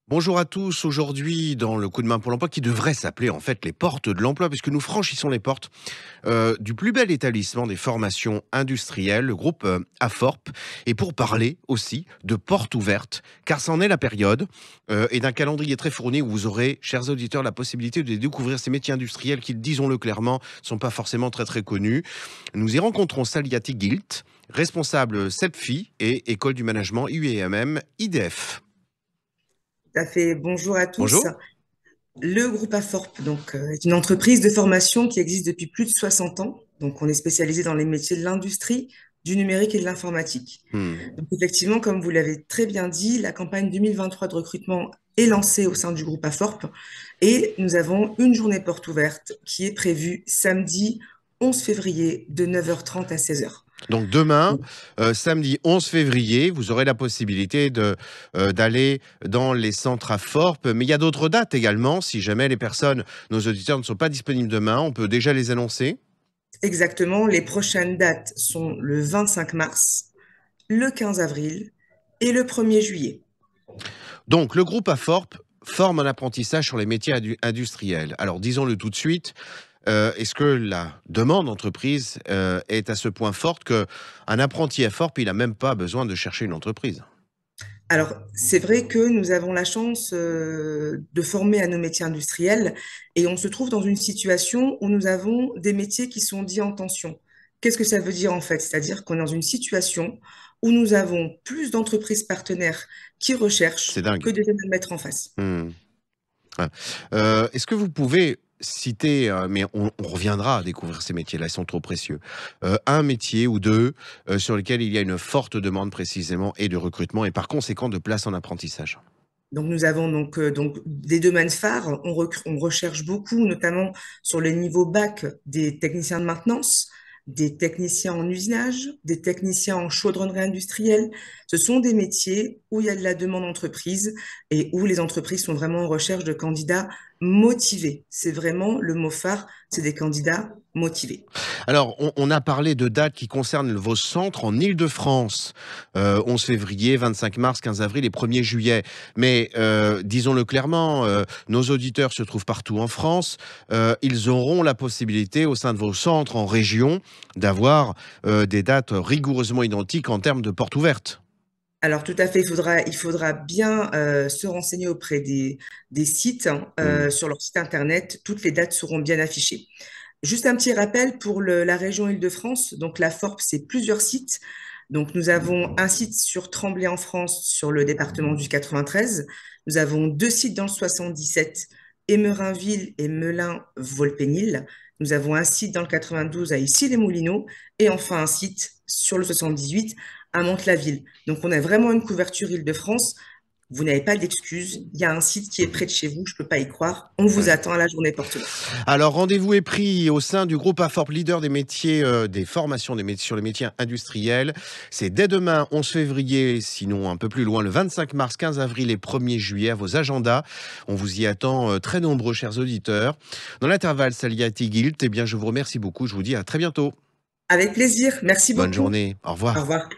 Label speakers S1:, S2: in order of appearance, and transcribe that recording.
S1: Bonjour à tous. Aujourd'hui, dans le coup de main pour l'emploi, qui devrait s'appeler en fait les portes de l'emploi, puisque nous franchissons les portes du plus bel établissement des formations industrielles, le groupe Aforp, et pour parler aussi de portes ouvertes, car c'en est la période, et d'un calendrier très fourni où vous aurez, chers auditeurs, la possibilité de découvrir ces métiers industriels qui, disons-le clairement, ne sont pas forcément très très connus. Nous y rencontrons Saliati Gilt, responsable CEPFI et École du Management UEMM IDF.
S2: Tout à fait. Bonjour à tous.
S1: Bonjour.
S2: Le groupe Aforp est une entreprise de formation qui existe depuis plus de 60 ans. Donc, on est spécialisé dans les métiers de l'industrie, du numérique et de l'informatique.
S1: Hmm.
S2: Donc, effectivement, comme vous l'avez très bien dit, la campagne 2023 de recrutement est lancée au sein du groupe Aforp et nous avons une journée porte ouverte qui est prévue samedi 11 février de 9h30 à 16h.
S1: Donc demain, samedi 11 février, vous aurez la possibilité d'aller dans les centres à Forp. Mais il y a d'autres dates également. Si jamais nos auditeurs ne sont pas disponibles demain, on peut déjà les annoncer.
S2: Exactement, les prochaines dates sont le 25 mars, le 15 avril et le 1er juillet.
S1: Donc le groupe Aforp forme un apprentissage sur les métiers industriels. Alors disons-le tout de suite, est-ce que la demande d'entreprise est à ce point forte qu'un apprenti Aforp, il n'a même pas besoin de chercher une entreprise?
S2: Alors, c'est vrai que nous avons la chance de former à nos métiers industriels et on se trouve dans une situation où nous avons des métiers qui sont dits en tension. Qu'est-ce que ça veut dire en fait? C'est-à-dire qu'on est dans une situation où nous avons plus d'entreprises partenaires qui
S1: C'est
S2: recherchent que
S1: dingue.
S2: de les mettre en face.
S1: Hmm. Ouais. Est-ce que vous pouvez citer, mais on reviendra à découvrir ces métiers-là, ils sont trop précieux. Un métier ou 2 sur lesquels il y a une forte demande précisément et de recrutement et par conséquent de place en apprentissage?
S2: Donc nous avons donc des domaines phares. On recherche beaucoup, notamment sur le niveau bac, des techniciens de maintenance, des techniciens en usinage, des techniciens en chaudronnerie industrielle. Ce sont des métiers où il y a de la demande d'entreprise et où les entreprises sont vraiment en recherche de candidats motivés. C'est vraiment le mot phare, c'est des candidats motivés.
S1: Alors, on a parlé de dates qui concernent vos centres en Île-de-France, 11 février, 25 mars, 15 avril et 1er juillet. Mais disons-le clairement, nos auditeurs se trouvent partout en France. Ils auront la possibilité, au sein de vos centres en région, d'avoir des dates rigoureusement identiques en termes de portes ouvertes.
S2: Alors tout à fait, il faudra bien se renseigner auprès des sites, hein,
S1: Hmm.
S2: sur leur site internet. Toutes les dates seront bien affichées. Juste un petit rappel pour la région Île-de-France. Donc la FORP, c'est plusieurs sites. Donc nous avons un site sur Tremblay en France, sur le département du 93. Nous avons deux sites dans le 77, Emerinville et Melun-Volpénil. Nous avons un site dans le 92 à Issy-les-Moulineaux et enfin un site sur le 78 à Mantes-la-Ville. Donc on a vraiment une couverture Île-de-France. Vous n'avez pas d'excuses. Il y a un site qui est près de chez vous, je ne peux pas y croire. On vous
S1: Ouais.
S2: attend à la journée porte ouverte.
S1: Alors, rendez-vous est pris au sein du groupe Aforp, leader des métiers, des formations des métiers, sur les métiers industriels. C'est dès demain, 11 février, sinon un peu plus loin, le 25 mars, 15 avril et 1er juillet à vos agendas. On vous y attend très nombreux, chers auditeurs. Dans l'intervalle, Saliati Guilt, eh bien, je vous remercie beaucoup. Je vous dis à très bientôt.
S2: Avec plaisir. Merci
S1: Bonne
S2: beaucoup.
S1: journée. Au
S2: Au
S1: revoir.
S2: revoir.